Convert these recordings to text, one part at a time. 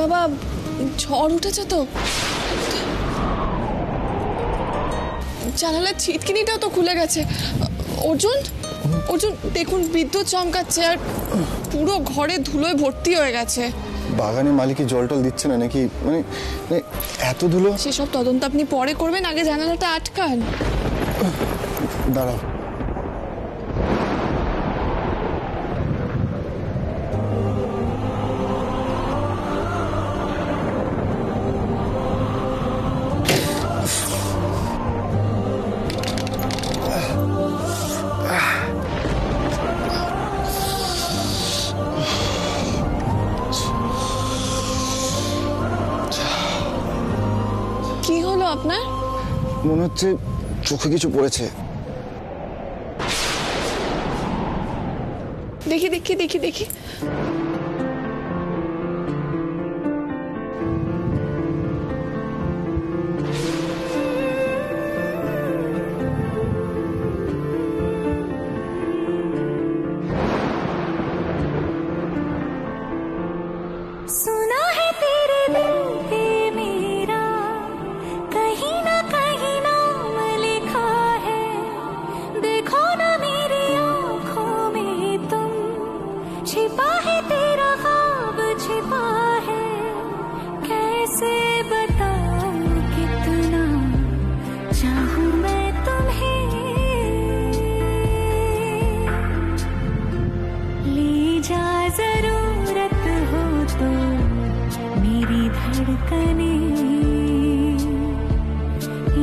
বাবা ঝড় উঠেছে তো, জানালার ছিটকিনিটাও তো খুলে গেছে। অর্জুন অর্জুন দেখুন, বিদ্যুৎ চমকাচ্ছে আর পুরো ঘরে ধুলোয় ভর্তি হয়ে গেছে। বাগানে মালিকই জল টল দিচ্ছে না নাকি? মানে এত ধুলো। সেসব তদন্ত আপনি পরে করবেন, আগে জানালাটা আটকান। দাঁড়াও, কি হলো আপনার? মনে হচ্ছে চোখে কিছু পড়েছে। দেখি দেখি দেখি দেখি। सुना है तेरे दिल पे मेरा कहीं नाम लिखा है, देखो ना मेरी आँखों में तुम, छिपा है तेरा ख्वाब छिपा है, कैसे बताऊं कितना चाहूं मैं तुम्हें, ले जा जरूरत हो तो मेरी धड़कने,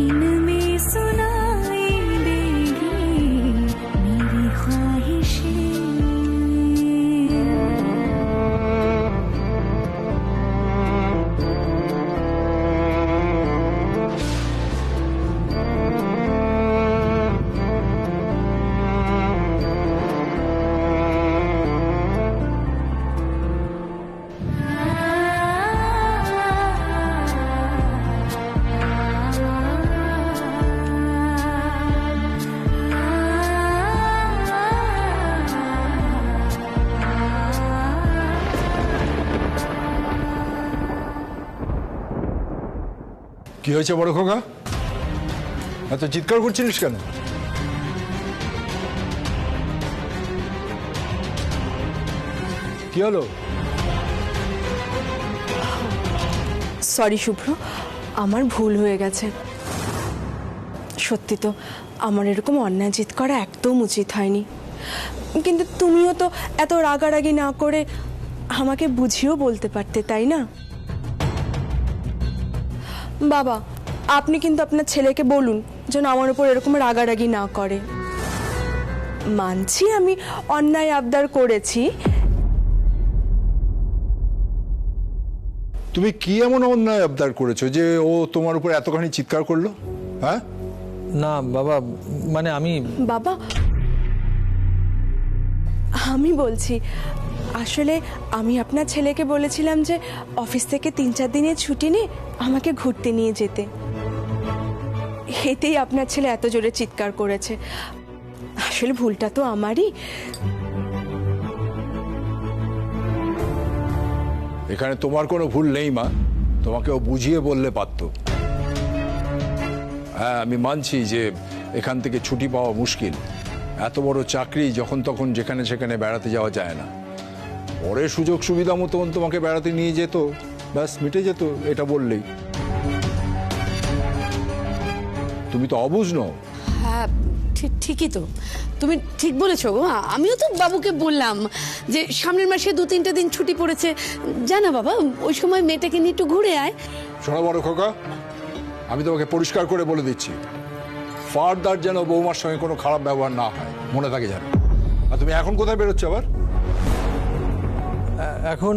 इनमें सुनाई देगी मेरी ख्वाहिशें। কি হয়েছে বড় খোকা? এত চিৎকার করছিলিস কেন? কি হলো? সরি শুভ্র, আমার ভুল হয়ে গেছে। সত্যি তো আমার এরকম অন্যায় জিত করা একদম উচিত হয়নি, কিন্তু তুমিও তো এত রাগারাগি না করে আমাকে বুঝিয়েও বলতে পারতে, তাই না? বাবা, আপনি কিন্তু আপনার ছেলেকে বলুন যেন আমার উপর এরকম রাগারাগি না করে। মানছি আমি অন্যায় আবদার করেছি। তুমি কি এমন অন্যায় আবদার করেছো যে ও তোমার উপর এতখানি চিৎকার করলো? হ্যাঁ না বাবা, মানে আমি বাবা, আমি বলছি, আসলে আমি আপনার ছেলেকে বলেছিলাম যে অফিস থেকে 3-4 দিনের ছুটি নিয়ে আমাকে ঘুরতে নিয়ে যেতে। এতেই আপনার ছেলে এত জোরে চিৎকার করেছে। আসলে ভুলটা তো আমারই। এখানে তোমার কোনো ভুল নেই মা, তোমাকে ও বুঝিয়ে বললে পারতো। হ্যাঁ আমি মানছি যে এখান থেকে ছুটি পাওয়া মুশকিল, এত বড় চাকরি, যখন তখন যেখানে সেখানে বেড়াতে যাওয়া যায় না। পরে সুযোগ সুবিধা মতন তোমাকে বেড়াতে নিয়ে যেত, ব্যাস মিটে যেত, এটা বললেই। তুমি তো অবুঝ নও। হ্যাঁ ঠিকই তো, তুমি ঠিক বলেছো গো। আমিও তো বাবুকে বললাম যে সামনের মাসে 2-3 দিন ছুটি পড়েছে, জানা বাবা ওই সময় মেয়েটাকে নিয়ে একটু ঘুরে আয়। শোনো বড় খোকা, আমি তোমাকে পরিষ্কার করে বলে দিচ্ছি, ফার্দার যেন বৌমার সঙ্গে কোনো খারাপ ব্যবহার না হয়, মনে থাকে যেন। আর তুমি এখন কোথায় বেরোচ্ছ আবার? এখন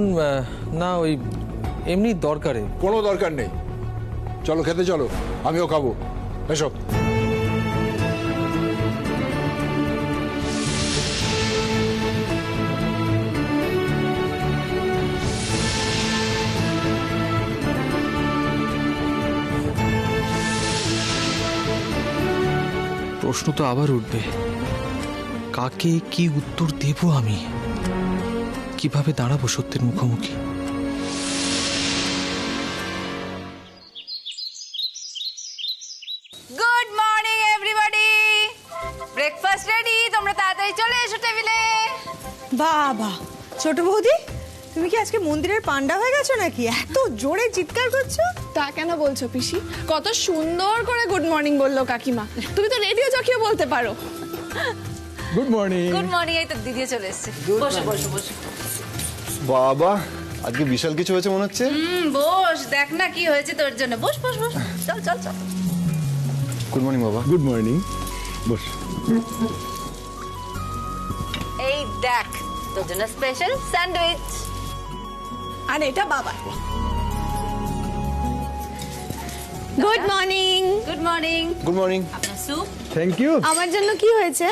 না, ওই এমনি দরকারে। কোনো দরকার নেই, চলো খেতে চলো, আমিও খাবো, এসো। প্রশ্ন তো আবার উঠবে, কাকে কি উত্তর দেব আমি? কিভাবে দাঁড়াবো সত্যের মুখোমুখি? Good morning everybody, breakfast ready, তোমরা তাড়াতাড়ি চলে এসো টেবিলে। বাবা, ছোট বৌদি তুমি কি আজকে মন্দিরের পান্ডা হয়ে গেছো নাকি? এত জোরে চিৎকার করছো। তা কেন বলছো পিসি? কত সুন্দর করে গুড মর্নিং বললো কাকিমা। তুমি তো রেডিও জকিও বলতে পারো। Good morning. গুড মর্নিং, এই তো দিদিও চলে এসেছে। বসো বসো বসো। বাবা, আজকে বিশাল কিছু হয়েছে মনে হচ্ছে। বস, দেখ না কি হয়েছে তোর জন্য। বস বস বস, চল চল চল। গুড মর্নিং বাবা। Good morning, boss. এই দেখ তোর জন্য স্পেশাল স্যান্ডউইচ। আর এটা বাবা। Good morning. Good morning. Good morning. আপনার স্যুপ। Thank you. আমার জন্য কি হয়েছে?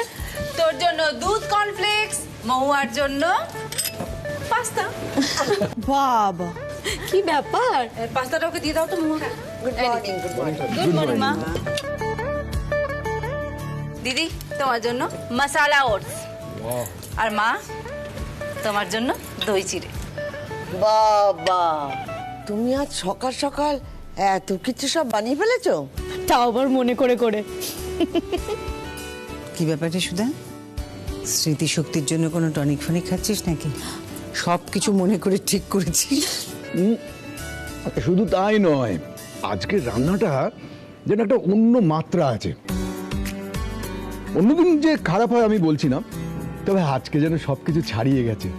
তোর জন্য দুধ কর্নফ্লেক্স, মহুয়ার জন্য পাস্তা। বাবা, কি ব্যাপার? পাস্তাটা ওকে দিয়ে দাও তো Mahua. Good morning. Good morning. Good morning মা। দিদি তোমার জন্য মশালা ওটস। আর মা তোমার জন্য দই চিড়ে। বাবা, তুমি আজ সকাল সকাল এত কিছু সব বানিয়ে ফেলেছো? তাও আবার মনে করে করে। কি ব্যাপারে সুধা? স্মৃতিশক্তির জন্য কোনো টনিক ফনিক খাচ্ছিস নাকি? সব কিছু মনে করে ঠিক করেছিস? শুধু তাই নয়, আজকের রান্নাটা যেন একটা অন্য মাত্রা আছে। অন্যদিন যে খারাপ হয় আমি বলছি না, তবে আজকে যেন সবকিছু ছাড়িয়ে গেছে।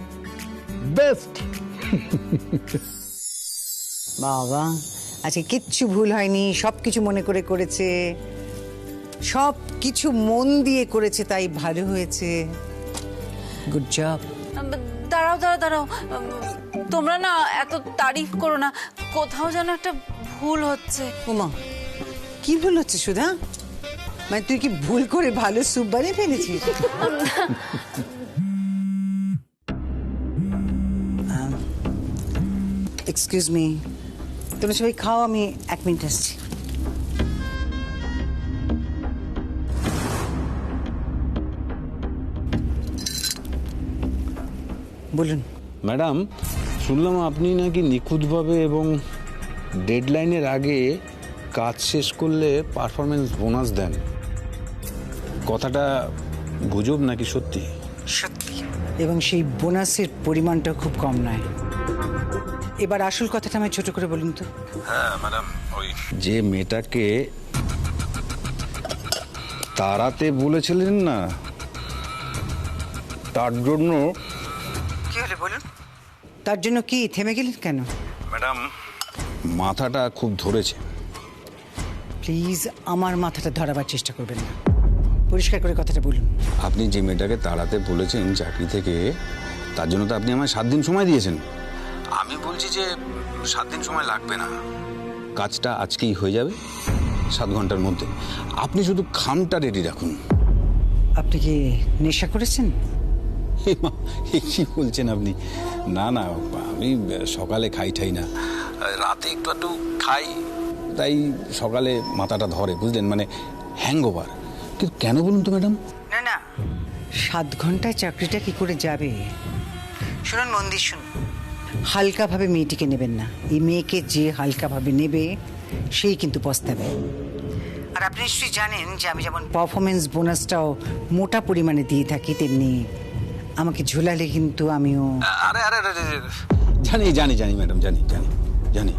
বেস্ট। বাবা, আজকে কিচ্ছু ভুল হয়নি, সব কিছু মনে করে করেছে, সব কিছু মন দিয়ে করেছে, তাই ভালো হয়েছে। Good job. দাঁড়াও দাঁড়াও দাঁড়াও, তোমরা না এত তারিফ করো না, কোথাও যেন একটা ভুল হচ্ছে। ওমা, কি ভুল হচ্ছে সুধা? মানে তুই কি ভুল করে ভালো স্যুপ বানিয়ে ফেলেছিস? এক্সকিউজ মি, তোমরা সবাই খাও, আমি 1 মিনিট আসছি। বলুন। ম্যাডাম, শুনলাম আপনি নাকি নিখুঁতভাবে এবং ডেডলাইনের আগে কাজ শেষ করলে পারফরমেন্স বোনাস দেন। কথাটা গুজব নাকি সত্যি? সত্যি, এবং সেই বোনাসের পরিমাণটা খুব কম নয়। এবার আসল কথাটা আমায় ছোট করে বলুন তো। হ্যাঁ ম্যাডাম, ওই যে মেয়েটাকে তাড়াতে বলেছিলেন না, তার জন্য। কি হলো বলুন? তার জন্য কি থেমে গেলেন কেন? ম্যাডাম, মাথাটা খুব ধরেছে। প্লিজ আমার মাথাটা ধরাবার চেষ্টা করবেন না, পরিষ্কার করে কথাটা বলুন। আপনি যে মেয়েটাকে তাড়াতে বলেছেন চাকরি থেকে, তার জন্য তো আপনি আমায় 7 দিন সময় দিয়েছেন। আমি বলছি যে 7 দিন সময় লাগবে না, কাজটা আজকেই হয়ে যাবে 7 ঘন্টার মধ্যে। আপনি শুধু খামটা রেডি রাখুন। আপনি কি নেশা করেছেন? কি বলছেন আপনি? না না, আমি সকালে খাই ঠাই না, রাতে একটু একটু খাই, তাই সকালে মাথাটা ধরে, বুঝলেন, মানে হ্যাংওভার। কিন্তু কেন বলুন তো ম্যাডাম? না না, 7 ঘন্টায় চাকরিটা কি করে যাবে? শুনুন, মন দিয়ে শুনুন, হালকাভাবে মেয়েটিকে নেবেন না। এই মেয়েকে যে হালকাভাবে নেবে সেই কিন্তু পস্তাবে। আর আপনি নিশ্চয়ই জানেন যে আমি যেমন পারফরমেন্স বোনাসটাও মোটা পরিমাণে দিয়ে থাকি, তেমনি আমাকে ঝোলালে কিন্তু আমিও। আরে আরে আরে, জানি জানি জানি ম্যাডাম, জানি জানি জানি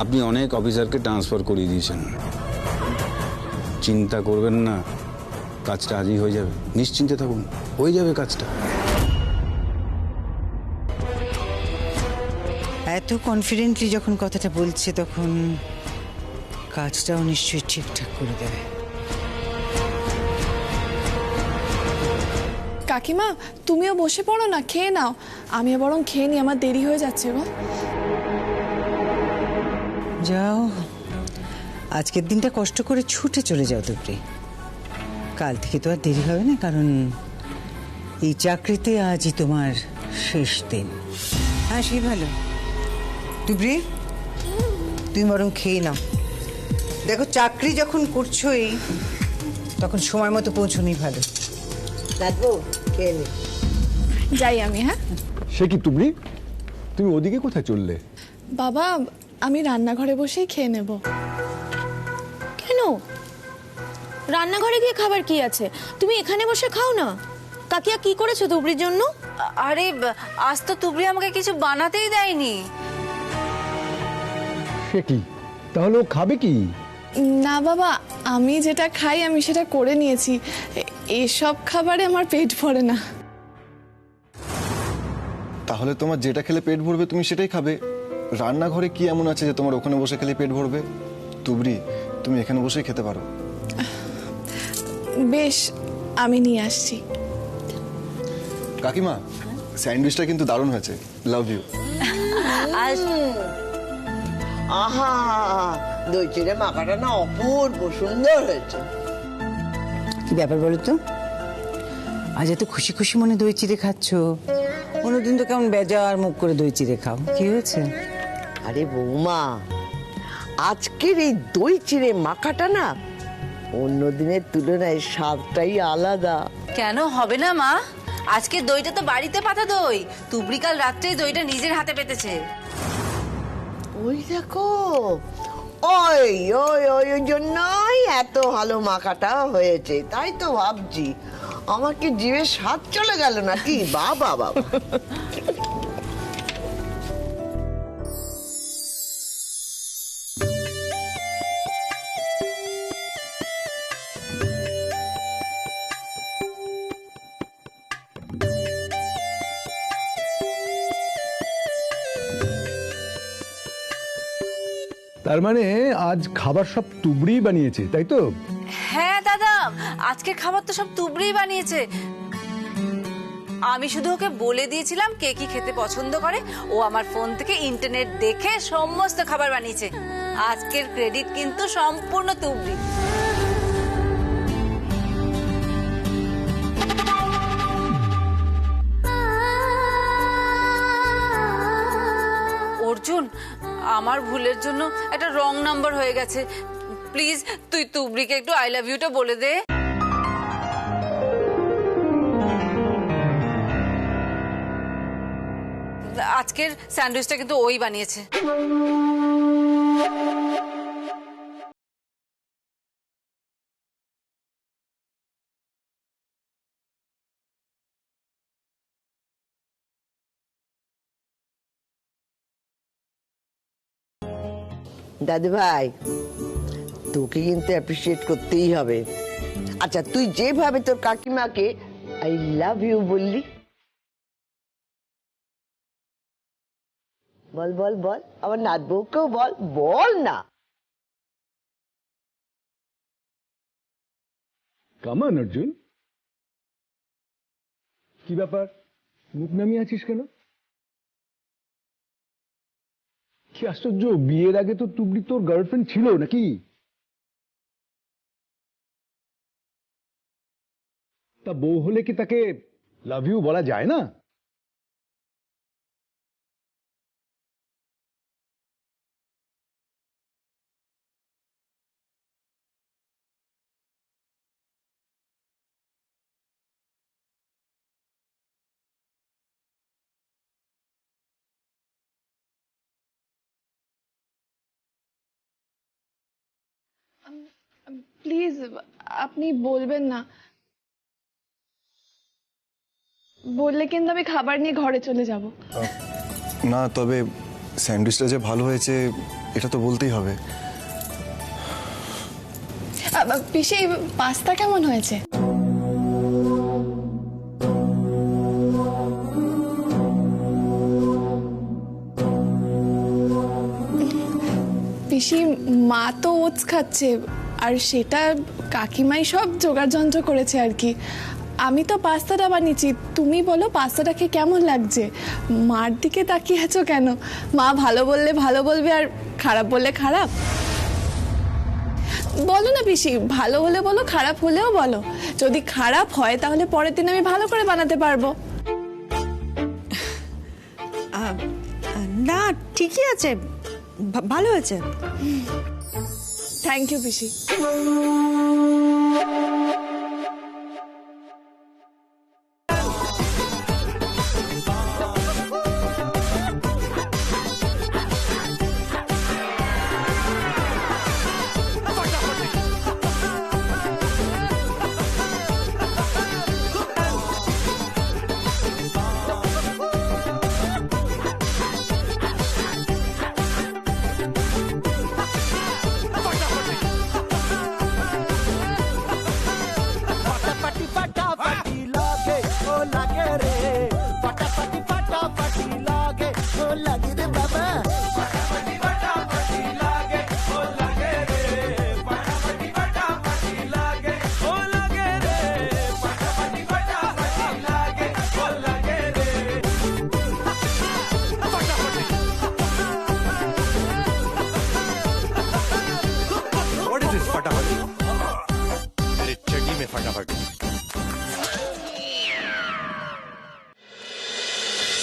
আপনি অনেক অফিসারকে ট্রান্সফার করিয়ে দিয়েছেন। চিন্তা করবেন না, কাজটা আজই হয়ে যাবে, নিশ্চিন্তে থাকুন, হয়ে যাবে কাজটা। এত কনফিডেন্টলি যখন কথাটা বলছে, তখন কাজটাও নিশ্চয়ই ঠিকঠাক করে দেবে। কাকিমা, তুমিও বসে পড়ো না, খেয়ে নাও। আমিও বরং খেয়ে নি, আমার দেরি হয়ে যাচ্ছে গো। যাও, আজকের দিনটা কষ্ট করে ছুটে চলে যাও দুপুরে। কাল থেকে তো আর দেরি হবে না, কারণ এই চাকরিতে আজই তোমার শেষ দিন। হ্যাঁ, সেই ভালো। দুপুরে তুমি বরং খেয়ে নাও। দেখো, চাকরি যখন করছোই তখন সময় মতো পৌঁছনোই ভালো। রাখবো, খেয়ে নে। যাই আমি। হ্যাঁ, সে কি তুমি ওদিকে কোথায় চললে? বাবা, আমি রান্নাঘরে বসেই খেয়ে নেব। কেন? রান্নাঘরে গিয়ে খাবার কি আছে, তুমি এখানে বসে খাও না। কাকিয়া কি করেছো তুবড়ির জন্য? আরে আজ তো তুবড়ি আমাকে কিছু বানাতেই দেয়নি। সে কি, তাহলে ও খাবে কি? না বাবা, আমি যেটা খাই আমি সেটা করে নিয়েছি। এসব খাবারে আমার পেট ভরে না। তাহলে তোমার যেটা খেলে পেট ভরবে তুমি সেটাই খাবে। রান্নাঘরে কি এমন আছে যে তোমার ওখানে বসে খেলে পেট ভরবে? তুবড়ি, তুমি এখানে বসেই খেতে পারো। বেশ, আমি নিয়ে আসছি। কাকিমা, স্যান্ডউইচটা কিন্তু দারুণ হয়েছে। Love you. আহা, দই চিড়ে মাখাটা না অপূর্ব সুন্দর হয়েছে। কি ব্যাপার বলো তো? আজ এত খুশি খুশি মনে দই চিড়ে খাচ্ছ, অন্যদিন তো কেমন বেজার মুখ করে দই চিড়ে খাও, কি হয়েছে? আরে বৌমা, আজকের এই দই চিড়ে মাখাটা না অন্য দিনের তুলনায় স্বাদটাই আলাদা। কেন হবে না মা? আজকে দইটা তো বাড়িতে পাতা দই। তুবড়ি কাল রাত্রেই দইটা নিজের হাতে পেতেছে। ওই দেখো, ওই ওই ওই ওই জন্যই এত ভালো মাখাটা হয়েছে। তাই তো ভাবছি আমার কি জিভে স্বাদ চলে গেল নাকি? বাবা বাবা। তার মানে আজ খাবার সব তুবড়ি বানিয়েছে, তাই তো? হ্যাঁ দাদা, আজকের খাবার তো সব তুবড়িই বানিয়েছে। আমি শুধু ওকে বলে দিয়েছিলাম কে কি খেতে পছন্দ করে। ও আমার ফোন থেকে ইন্টারনেট দেখে সমস্ত খাবার বানিয়েছে। আজকের ক্রেডিট কিন্তু সম্পূর্ণ তুবড়ি। অর্জুন, আমার ভুলের জন্য একটা রং নাম্বার হয়ে গেছে। প্লিজ তুই তুবড়িকে একটু আই লাভ ইউটা বলে দে। আজকের স্যান্ডউইচটা কিন্তু ওই বানিয়েছে। দাদু ভাই, তোকে কিন্তু অ্যাপ্রিসিয়েট করতেই হবে। আচ্ছা, তুই যেভাবে তোর কাকিমাকে আই লাভ ইউ বললি, বল বল বল, আমার নাত বউকেও বল, বল না। কামান অর্জুন, কি ব্যাপার, মুখ নামিয়ে আছিস কেন? কি আশ্চর্য, বিয়ের আগে তো তুবড়ি তোর গার্লফ্রেন্ড ছিল নাকি? তা বউ হলে কি তাকে লাভ ইউ বলা যায় না? প্লিজ, আপনি বলবেন না। বললে কিন্তু আমি খাবার নিয়ে ঘরে চলে যাব। না, তবে স্যান্ডউইচটা যে ভালো হয়েছে এটা তো বলতেই হবে। পিসি, পাস্তা কেমন হয়েছে? পিসি, মা তো ওটস খাচ্ছে, আর সেটা কাকিমাই সব জোগাড় যন্ত্র করেছে আর কি। আমি তো পাস্তাটা বানিয়েছি। তুমি বলো পাস্তাটাকে কেমন লাগছে? মার দিকে তাকিয়ে আছো কেন? মা ভালো বললে ভালো বলবে, আর খারাপ বললে খারাপ। বলো না পিসি, ভালো হলে বলো, খারাপ হলেও বলো। যদি খারাপ হয় তাহলে পরের দিন আমি ভালো করে বানাতে পারবো। না, ঠিকই আছে, ভালো হয়েছে। থ্যাংক ইউ পিসি।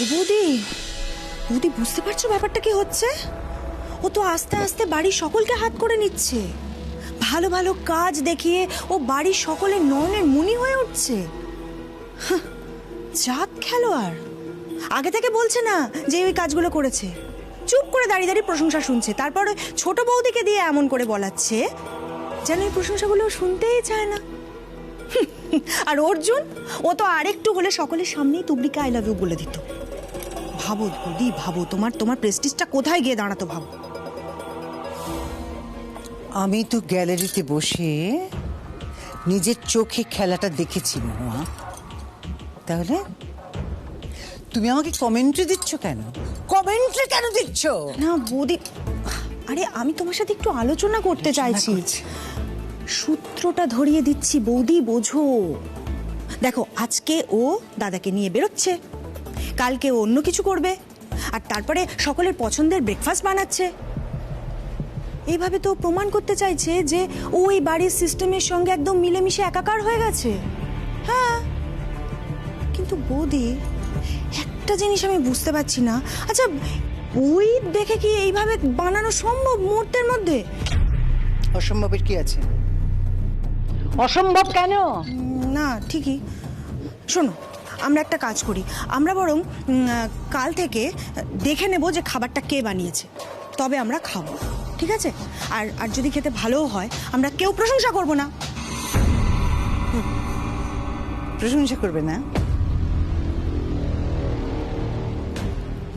বৌদি বৌদি বুঝতে পারছো ব্যাপারটা কি হচ্ছে? ও তো আস্তে আস্তে বাড়ির সকলকে হাত করে নিচ্ছে, ভালো ভালো কাজ দেখিয়ে ও বাড়ির সকলের নয়নের মণি হয়ে উঠছে। হাহ, জাত খেলোয়াড়। আগে থেকে বলছে না যে ওই কাজগুলো করেছে, চুপ করে দাঁড়িয়ে দাঁড়িয়ে প্রশংসা শুনছে, তারপরে ছোট বৌদিকে দিয়ে এমন করে বলাচ্ছে যেন এই প্রশংসাগুলো শুনতেই চায় না। আর অর্জুন, ও তো আরেকটু হলে সকলের সামনেই তুবড়িকে আই লাভ ইউ বলে দিত। ভাবো বৌদি, ভাবো তোমার প্রেস্টিজটা কোথায় গিয়ে দাঁড়াতো, ভাবো। আমি তো গ্যালারিতে বসে নিজের চোখে খেলাটা দেখেছি মহুয়া। তাহলে তুমি আমাকে কমেন্ট্রি দিচ্ছ কেন? কমেন্ট্রি কেন দিচ্ছ? না বৌদি, আরে আমি তোমার সাথে একটু আলোচনা করতে চাইছি, সূত্রটা ধরিয়ে দিচ্ছি বৌদি, বোঝো। দেখো, আজকে ও দাদাকে নিয়ে বেরোচ্ছে, কালকে ও অন্য কিছু করবে, আর তারপরে সকলের পছন্দের ব্রেকফাস্ট বানাচ্ছে। এইভাবে তো প্রমাণ করতে চাইছে যে ও এই বাড়ির সিস্টেমের সঙ্গে একদম মিলেমিশে একাকার হয়ে গেছে। হ্যাঁ, কিন্তু বৌদি একটা জিনিস আমি বুঝতে পারছি না, আচ্ছা ওই দেখে কি এইভাবে বানানো সম্ভব মুহূর্তের মধ্যে? অসম্ভবের কি আছে? অসম্ভব কেন? না ঠিকই। শোনো, আমরা একটা কাজ করি, আমরা বরং কাল থেকে দেখে নেব যে খাবারটা কে বানিয়েছে, তবে আমরা খাবো, ঠিক আছে? আর যদি খেতে ভালোও হয়, আমরা কেউ প্রশংসা করব না। প্রশংসা করবে না?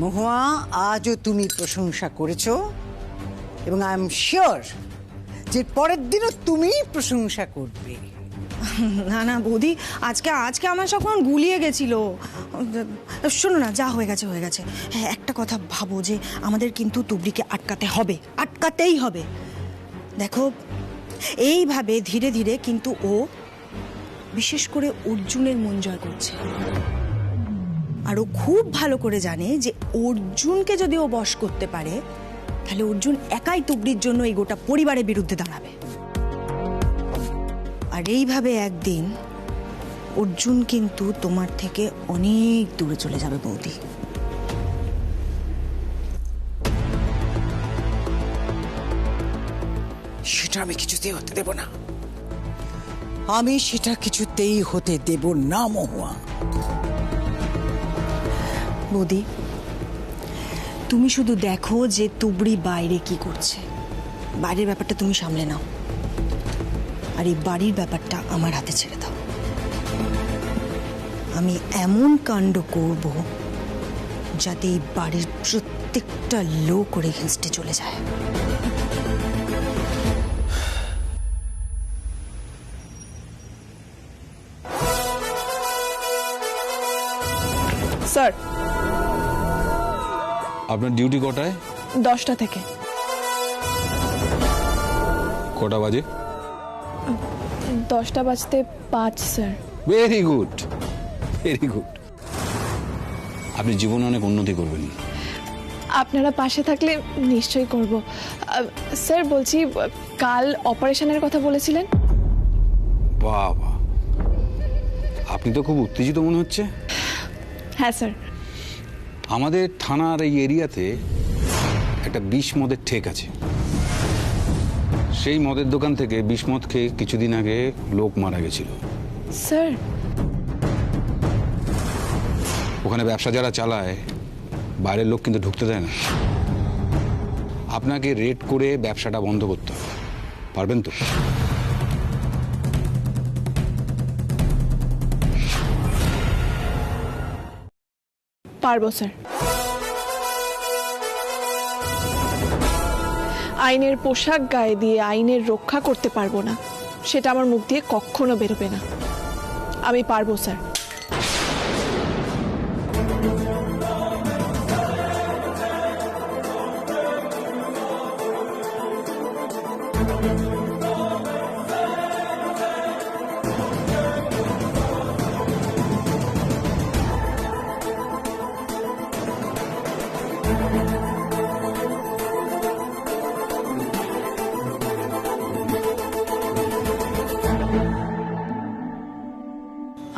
মহুয়া, আজও তুমি প্রশংসা করেছো এবং আই এম শিওর যে পরের দিনও তুমি প্রশংসা করবে। না না বৌদি, আজকে আমার সখন গুলিয়ে গেছিল। শোনো না, যা হয়ে গেছে হয়ে গেছে। হ্যাঁ, একটা কথা ভাবো যে আমাদের কিন্তু তুবড়িকে আটকাতে হবে, আটকাতেই হবে। দেখো, এইভাবে ধীরে ধীরে কিন্তু ও বিশেষ করে অর্জুনের মন জয় করছে, আর ও খুব ভালো করে জানে যে অর্জুনকে যদি ও বশ করতে পারে, তাহলে অর্জুন একাই তুবড়ির জন্য এই গোটা পরিবারের বিরুদ্ধে দাঁড়াবে। আর এইভাবে একদিন অর্জুন কিন্তু তোমার থেকে অনেক দূরে চলে যাবে বৌদি। সেটা আমি কিছুতেই হতে দেব না, আমি সেটা কিছুতেই হতে দেব না মহুয়া। বৌদি, তুমি শুধু দেখো যে তুবড়ি বাইরে কি করছে, বাইরের ব্যাপারটা তুমি সামলে নাও, আর এই বাড়ির ব্যাপারটা আমার হাতে ছেড়ে দাও। আমি এমন কাণ্ড করব যাতে এই বাড়ির প্রত্যেকটা লোক ওর এগেন্স্টে চলে যায়। স্যার, আপনার ডিউটি কটায়? 10টা থেকে। কটা বাজে? 10টা বাজতে 5 sir. Very good, very good. আপনি জীবনে অনেক উন্নতি করবেন। আপনারা পাশে থাকলে নিশ্চয়ই করব। স্যার বলছি, কাল অপারেশনের কথা বলেছিলেন। বাবা, আপনি তো খুব উত্তেজিত মনে হচ্ছে। হ্যাঁ স্যার। আমাদের থানার এই এরিয়াতে একটা বিষ মদের ঠেক আছে। সেই মদের দোকান থেকে বিষ মদ খেয়ে কিছুদিন আগে লোক মারা গেছিল। স্যার, ওখানে ব্যবসা যারা চালায়, বাইরের লোক কিন্তু ঢুকতে দেয় না। আপনাকে রেড করে ব্যবসাটা বন্ধ করতে হবে, পারবেন তো? পারবো স্যার। আইনের পোশাক গায়ে দিয়ে আইনের রক্ষা করতে পারবো না, সেটা আমার মুখ দিয়ে কখনো বেরোবে না। আমি পারবো স্যার।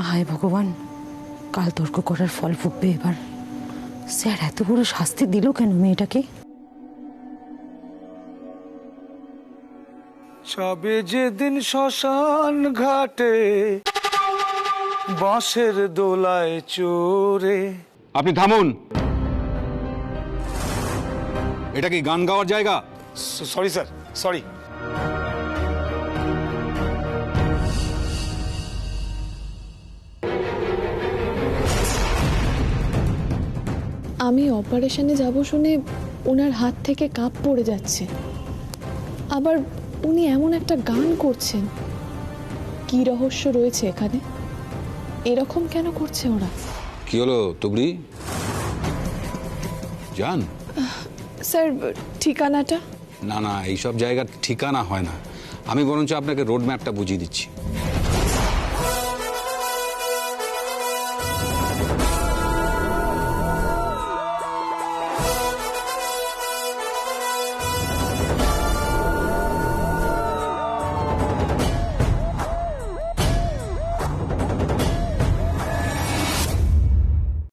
হায় ভগবান, কাল তর্ক করার ফল ফুটবে এবার। স্যার এত বড় শাস্তি দিল কেন মেয়েটাকে? যাবে যেদিন শ্মশান ঘাটে বাঁশের দোলায় চোরে। আপনি থামুন। এটা কি গান গাওয়ার জায়গা? Sorry sir, sorry. আমি অপারেশনে যাব শুনে ওনার হাত থেকে কাপ পড়ে যাচ্ছে, আবার উনি এমন একটা গান করছেন। কি রহস্য রয়েছে এখানে? এরকম কেন করছে ওরা? কি হলো তুবড়ি, জান? স্যার ঠিকানাটা? না না, এইসব জায়গার ঠিকানা হয় না। আমি বরঞ্চ আপনাকে রোড ম্যাপটা বুঝিয়ে দিচ্ছি।